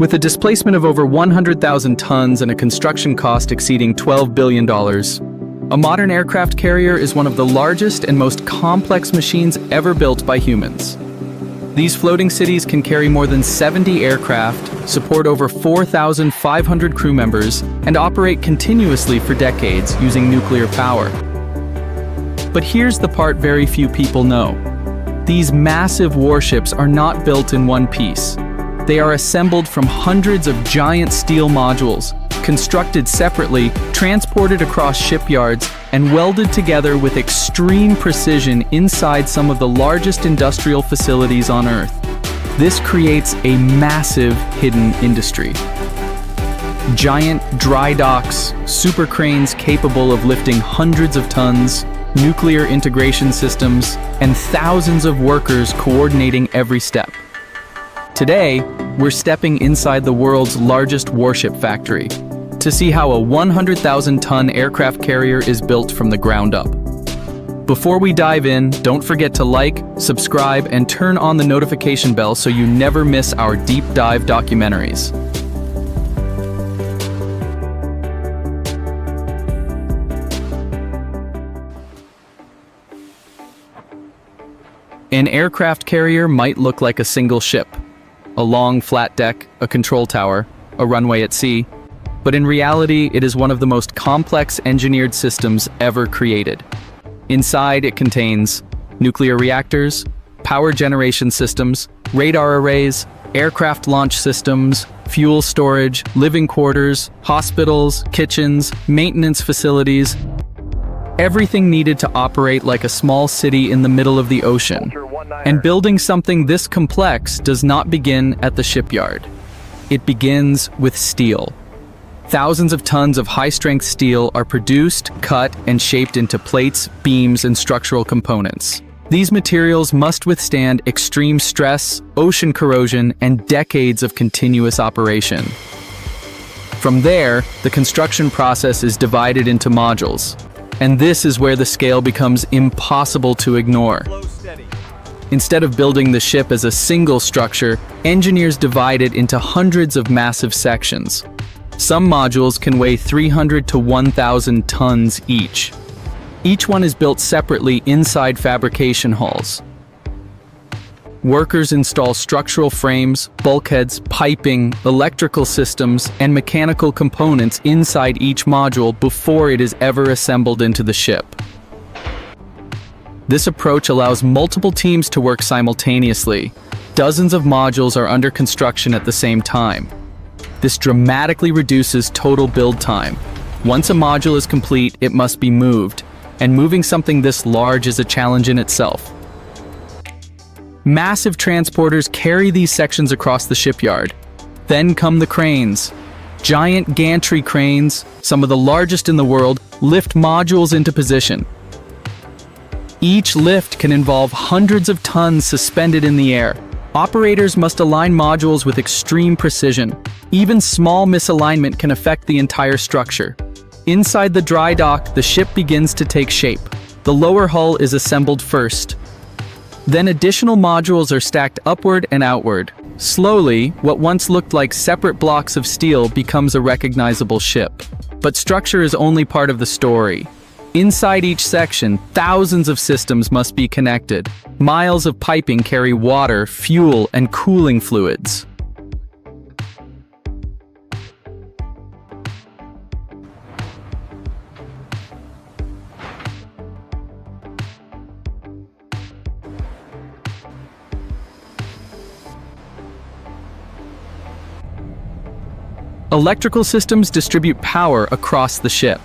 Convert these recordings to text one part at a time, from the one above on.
With a displacement of over 100,000 tons and a construction cost exceeding $12 billion, a modern aircraft carrier is one of the largest and most complex machines ever built by humans. These floating cities can carry more than 70 aircraft, support over 4,500 crew members, and operate continuously for decades using nuclear power. But here's the part very few people know. These massive warships are not built in one piece. They are assembled from hundreds of giant steel modules, constructed separately, transported across shipyards, and welded together with extreme precision inside some of the largest industrial facilities on Earth. This creates a massive hidden industry. Giant dry docks, super cranes capable of lifting hundreds of tons, nuclear integration systems, and thousands of workers coordinating every step. Today, we're stepping inside the world's largest warship factory to see how a 100,000-ton aircraft carrier is built from the ground up. Before we dive in, don't forget to like, subscribe, and turn on the notification bell so you never miss our deep dive documentaries. An aircraft carrier might look like a single ship, a long flat deck, a control tower, a runway at sea, but in reality, it is one of the most complex engineered systems ever created. Inside, it contains nuclear reactors, power generation systems, radar arrays, aircraft launch systems, fuel storage, living quarters, hospitals, kitchens, maintenance facilities, everything needed to operate like a small city in the middle of the ocean. And building something this complex does not begin at the shipyard. It begins with steel. Thousands of tons of high-strength steel are produced, cut, and shaped into plates, beams, and structural components. These materials must withstand extreme stress, ocean corrosion, and decades of continuous operation. From there, the construction process is divided into modules. And this is where the scale becomes impossible to ignore. Instead of building the ship as a single structure, engineers divide it into hundreds of massive sections. Some modules can weigh 300 to 1,000 tons each. Each one is built separately inside fabrication halls. Workers install structural frames, bulkheads, piping, electrical systems, and mechanical components inside each module before it is ever assembled into the ship. This approach allows multiple teams to work simultaneously. Dozens of modules are under construction at the same time. This dramatically reduces total build time. Once a module is complete, it must be moved, and moving something this large is a challenge in itself. Massive transporters carry these sections across the shipyard. Then come the cranes. Giant gantry cranes, some of the largest in the world, lift modules into position. Each lift can involve hundreds of tons suspended in the air. Operators must align modules with extreme precision. Even small misalignment can affect the entire structure. Inside the dry dock, the ship begins to take shape. The lower hull is assembled first. Then additional modules are stacked upward and outward. Slowly, what once looked like separate blocks of steel becomes a recognizable ship. But structure is only part of the story. Inside each section, thousands of systems must be connected. Miles of piping carry water, fuel, and cooling fluids. Electrical systems distribute power across the ship.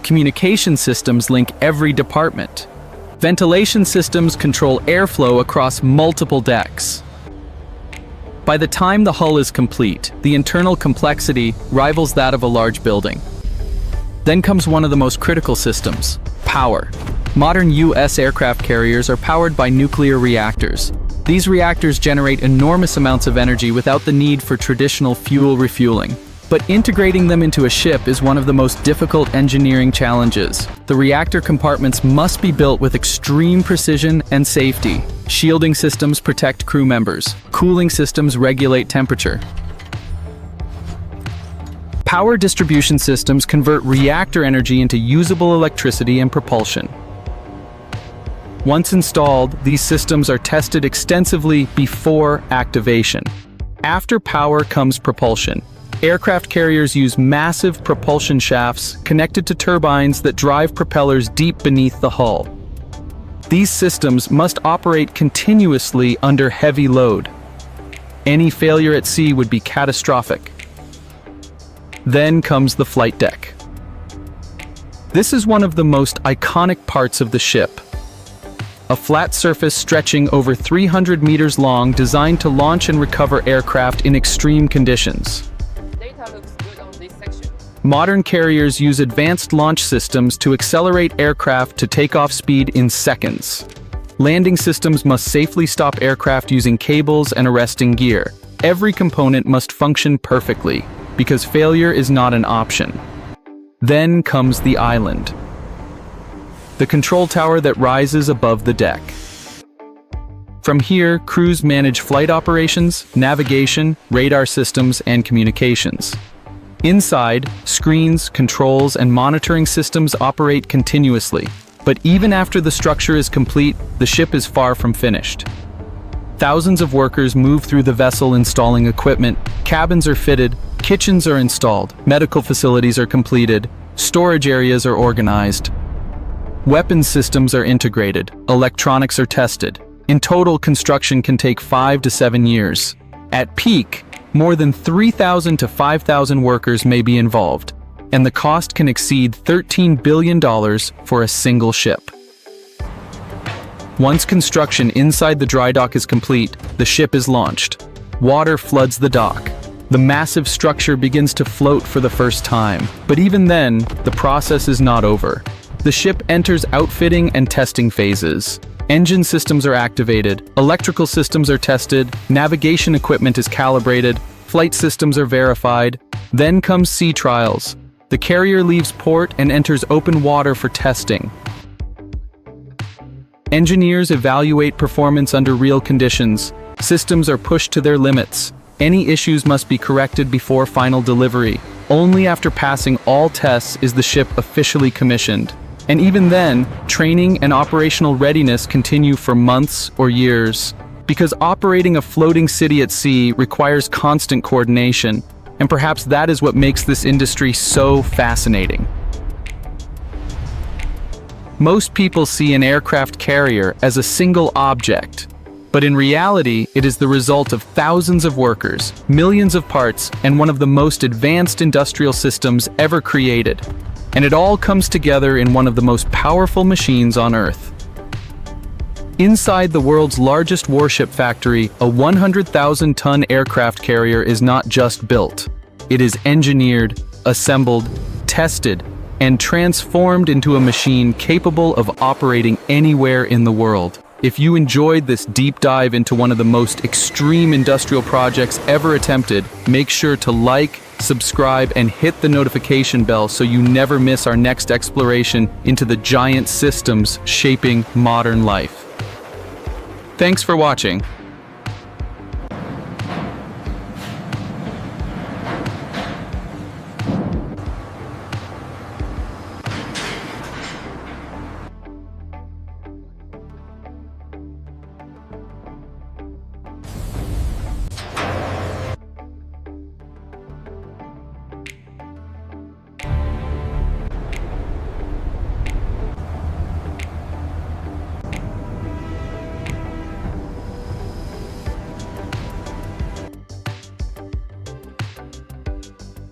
Communication systems link every department. Ventilation systems control airflow across multiple decks. By the time the hull is complete, the internal complexity rivals that of a large building. Then comes one of the most critical systems, power. Modern U.S. aircraft carriers are powered by nuclear reactors. These reactors generate enormous amounts of energy without the need for traditional fuel refueling. But integrating them into a ship is one of the most difficult engineering challenges. The reactor compartments must be built with extreme precision and safety. Shielding systems protect crew members. Cooling systems regulate temperature. Power distribution systems convert reactor energy into usable electricity and propulsion. Once installed, these systems are tested extensively before activation. After power comes propulsion. Aircraft carriers use massive propulsion shafts connected to turbines that drive propellers deep beneath the hull. These systems must operate continuously under heavy load. Any failure at sea would be catastrophic. Then comes the flight deck. This is one of the most iconic parts of the ship. A flat surface stretching over 300 meters long, designed to launch and recover aircraft in extreme conditions. Data looks good on this section. Modern carriers use advanced launch systems to accelerate aircraft to takeoff speed in seconds. Landing systems must safely stop aircraft using cables and arresting gear. Every component must function perfectly, because failure is not an option. Then comes the island. The control tower that rises above the deck. From here, crews manage flight operations, navigation, radar systems, and communications. Inside, screens, controls, and monitoring systems operate continuously. But even after the structure is complete, the ship is far from finished. Thousands of workers move through the vessel installing equipment, cabins are fitted, kitchens are installed, medical facilities are completed, storage areas are organized. Weapons systems are integrated, electronics are tested. In total, construction can take 5 to 7 years. At peak, more than 3,000 to 5,000 workers may be involved, and the cost can exceed $13 billion for a single ship. Once construction inside the dry dock is complete, the ship is launched. Water floods the dock. The massive structure begins to float for the first time. But even then, the process is not over. The ship enters outfitting and testing phases. Engine systems are activated, electrical systems are tested, navigation equipment is calibrated, flight systems are verified. Then comes sea trials. The carrier leaves port and enters open water for testing. Engineers evaluate performance under real conditions. Systems are pushed to their limits. Any issues must be corrected before final delivery. Only after passing all tests is the ship officially commissioned. And even then, training and operational readiness continue for months or years. Because operating a floating city at sea requires constant coordination, and perhaps that is what makes this industry so fascinating. Most people see an aircraft carrier as a single object, but in reality, it is the result of thousands of workers, millions of parts, and one of the most advanced industrial systems ever created. And it all comes together in one of the most powerful machines on Earth. Inside the world's largest warship factory, a 100,000-ton aircraft carrier is not just built. It is engineered, assembled, tested, and transformed into a machine capable of operating anywhere in the world. If you enjoyed this deep dive into one of the most extreme industrial projects ever attempted, make sure to like, subscribe, and hit the notification bell so you never miss our next exploration into the giant systems shaping modern life. Thanks for watching.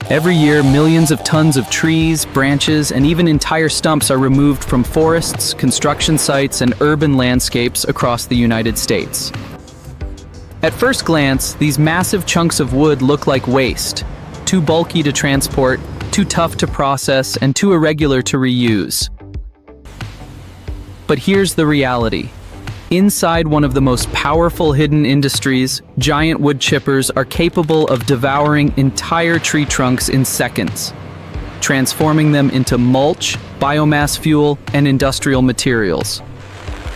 Every year, millions of tons of trees, branches, and even entire stumps are removed from forests, construction sites, and urban landscapes across the United States. At first glance, these massive chunks of wood look like waste, too bulky to transport, too tough to process, and too irregular to reuse. But here's the reality. Inside one of the most powerful hidden industries, giant wood chippers are capable of devouring entire tree trunks in seconds, transforming them into mulch, biomass fuel, and industrial materials.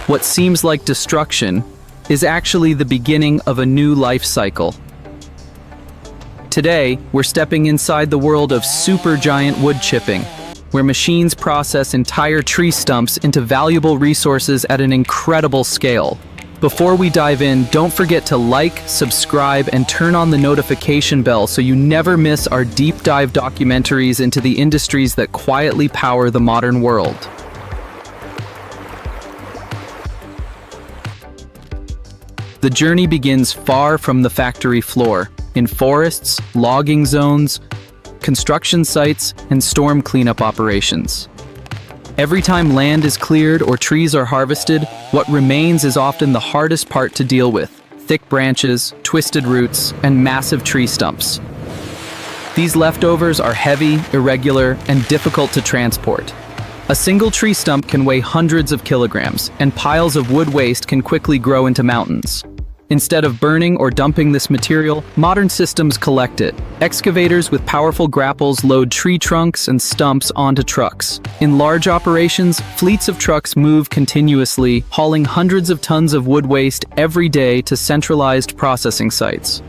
What seems like destruction is actually the beginning of a new life cycle. Today, we're stepping inside the world of supergiant wood chipping, where machines process entire tree stumps into valuable resources at an incredible scale. Before we dive in, don't forget to like, subscribe, and turn on the notification bell so you never miss our deep dive documentaries into the industries that quietly power the modern world. The journey begins far from the factory floor, in forests, logging zones, construction sites, and storm cleanup operations. Every time land is cleared or trees are harvested, what remains is often the hardest part to deal with: thick branches, twisted roots, and massive tree stumps. These leftovers are heavy, irregular, and difficult to transport. A single tree stump can weigh hundreds of kilograms, and piles of wood waste can quickly grow into mountains. Instead of burning or dumping this material, modern systems collect it. Excavators with powerful grapples load tree trunks and stumps onto trucks. In large operations, fleets of trucks move continuously, hauling hundreds of tons of wood waste every day to centralized processing sites.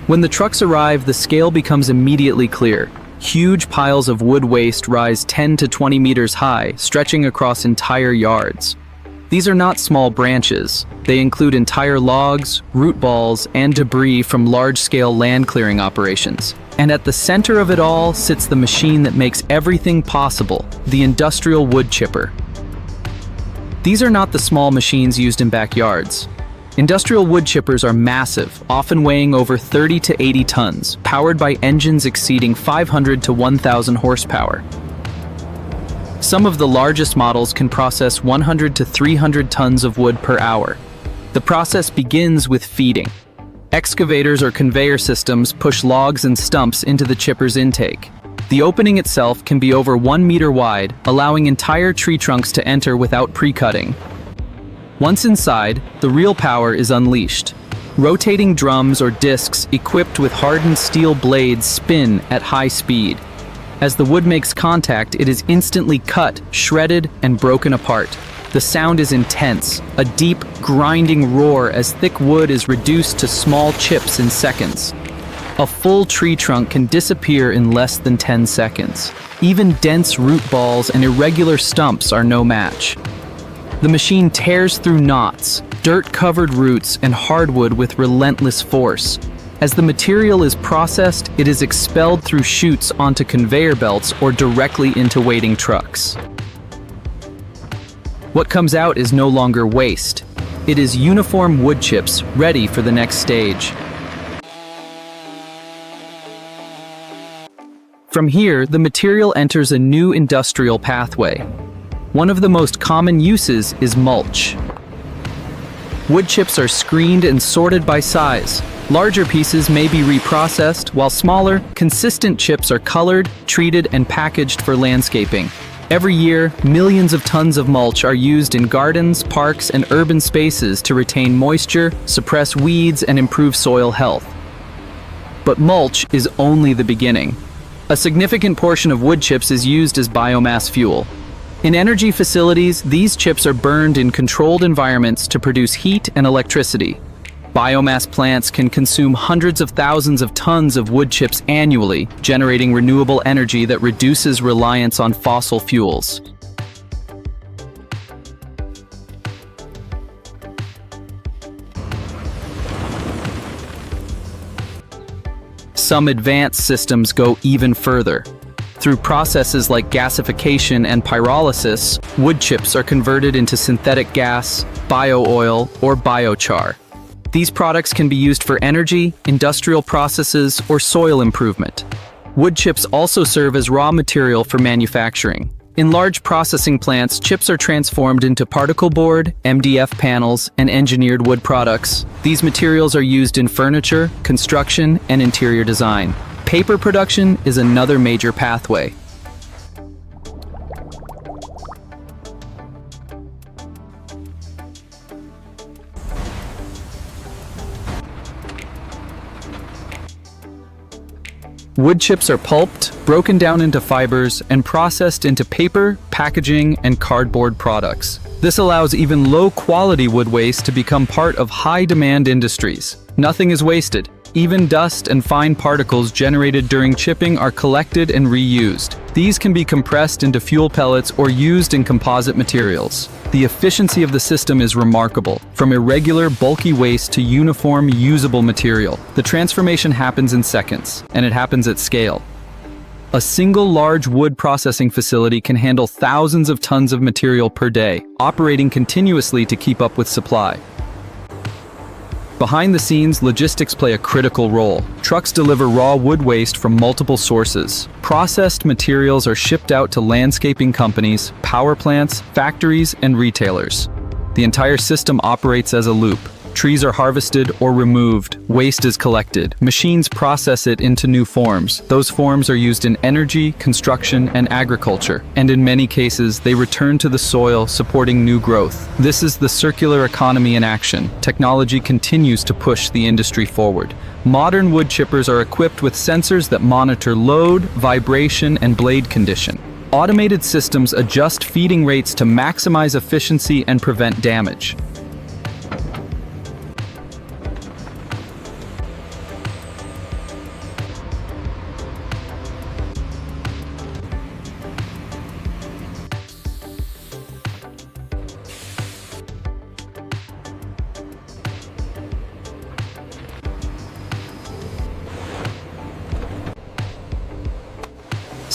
When the trucks arrive, the scale becomes immediately clear. Huge piles of wood waste rise 10 to 20 meters high, stretching across entire yards. These are not small branches. They include entire logs, root balls, and debris from large-scale land clearing operations. And at the center of it all sits the machine that makes everything possible, the industrial wood chipper. These are not the small machines used in backyards. Industrial wood chippers are massive, often weighing over 30 to 80 tons, powered by engines exceeding 500 to 1,000 horsepower. Some of the largest models can process 100 to 300 tons of wood per hour. The process begins with feeding. Excavators or conveyor systems push logs and stumps into the chipper's intake. The opening itself can be over 1 meter wide, allowing entire tree trunks to enter without pre-cutting. Once inside, the real power is unleashed. Rotating drums or discs equipped with hardened steel blades spin at high speed. As the wood makes contact, it is instantly cut, shredded, and broken apart. The sound is intense, a deep, grinding roar as thick wood is reduced to small chips in seconds. A full tree trunk can disappear in less than 10 seconds. Even dense root balls and irregular stumps are no match. The machine tears through knots, dirt-covered roots, and hardwood with relentless force. As the material is processed, it is expelled through chutes onto conveyor belts or directly into waiting trucks. What comes out is no longer waste. It is uniform wood chips ready for the next stage. From here, the material enters a new industrial pathway. One of the most common uses is mulch. Wood chips are screened and sorted by size. Larger pieces may be reprocessed, while smaller, consistent chips are colored, treated, and packaged for landscaping. Every year, millions of tons of mulch are used in gardens, parks, and urban spaces to retain moisture, suppress weeds, and improve soil health. But mulch is only the beginning. A significant portion of wood chips is used as biomass fuel. In energy facilities, these chips are burned in controlled environments to produce heat and electricity. Biomass plants can consume hundreds of thousands of tons of wood chips annually, generating renewable energy that reduces reliance on fossil fuels. Some advanced systems go even further. Through processes like gasification and pyrolysis, wood chips are converted into synthetic gas, bio-oil, or biochar. These products can be used for energy, industrial processes, or soil improvement. Wood chips also serve as raw material for manufacturing. In large processing plants, chips are transformed into particle board, MDF panels, and engineered wood products. These materials are used in furniture, construction, and interior design. Paper production is another major pathway. Wood chips are pulped, broken down into fibers, and processed into paper, packaging, and cardboard products. This allows even low-quality wood waste to become part of high-demand industries. Nothing is wasted. Even dust and fine particles generated during chipping are collected and reused. These can be compressed into fuel pellets or used in composite materials. The efficiency of the system is remarkable. From irregular, bulky waste to uniform, usable material, the transformation happens in seconds, and it happens at scale. A single large wood processing facility can handle thousands of tons of material per day, operating continuously to keep up with supply. Behind the scenes, logistics play a critical role. Trucks deliver raw wood waste from multiple sources. Processed materials are shipped out to landscaping companies, power plants, factories, and retailers. The entire system operates as a loop. Trees are harvested or removed, waste is collected. Machines process it into new forms. Those forms are used in energy, construction, and agriculture. And in many cases, they return to the soil, supporting new growth. This is the circular economy in action. Technology continues to push the industry forward. Modern wood chippers are equipped with sensors that monitor load, vibration, and blade condition. Automated systems adjust feeding rates to maximize efficiency and prevent damage.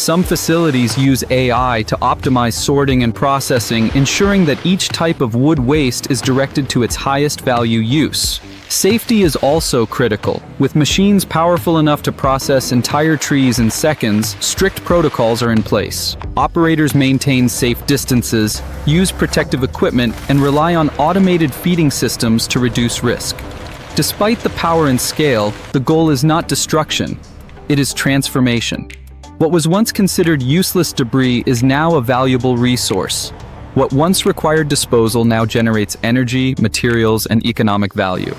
Some facilities use AI to optimize sorting and processing, ensuring that each type of wood waste is directed to its highest value use. Safety is also critical. With machines powerful enough to process entire trees in seconds, strict protocols are in place. Operators maintain safe distances, use protective equipment, and rely on automated feeding systems to reduce risk. Despite the power and scale, the goal is not destruction, it is transformation. What was once considered useless debris is now a valuable resource. What once required disposal now generates energy, materials, and economic value.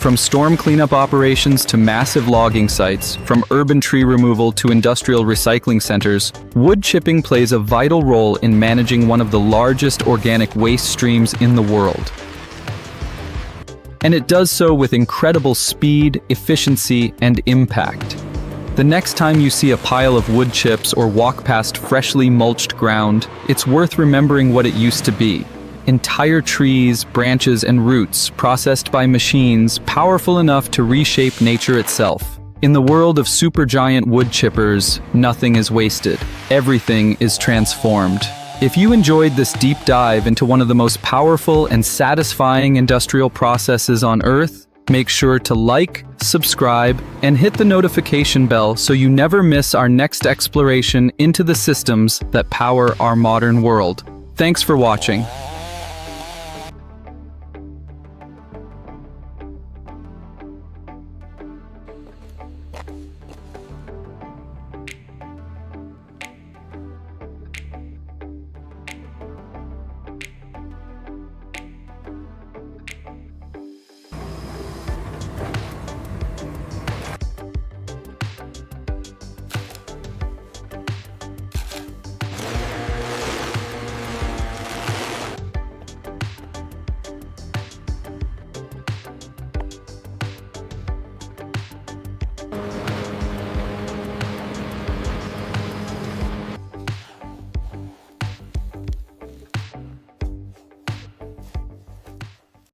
From storm cleanup operations to massive logging sites, from urban tree removal to industrial recycling centers, wood chipping plays a vital role in managing one of the largest organic waste streams in the world. And it does so with incredible speed, efficiency, and impact. The next time you see a pile of wood chips or walk past freshly mulched ground, it's worth remembering what it used to be. Entire trees, branches, and roots processed by machines powerful enough to reshape nature itself. In the world of supergiant wood chippers, nothing is wasted. Everything is transformed. If you enjoyed this deep dive into one of the most powerful and satisfying industrial processes on Earth, make sure to like, subscribe, and hit the notification bell so you never miss our next exploration into the systems that power our modern world. Thanks for watching.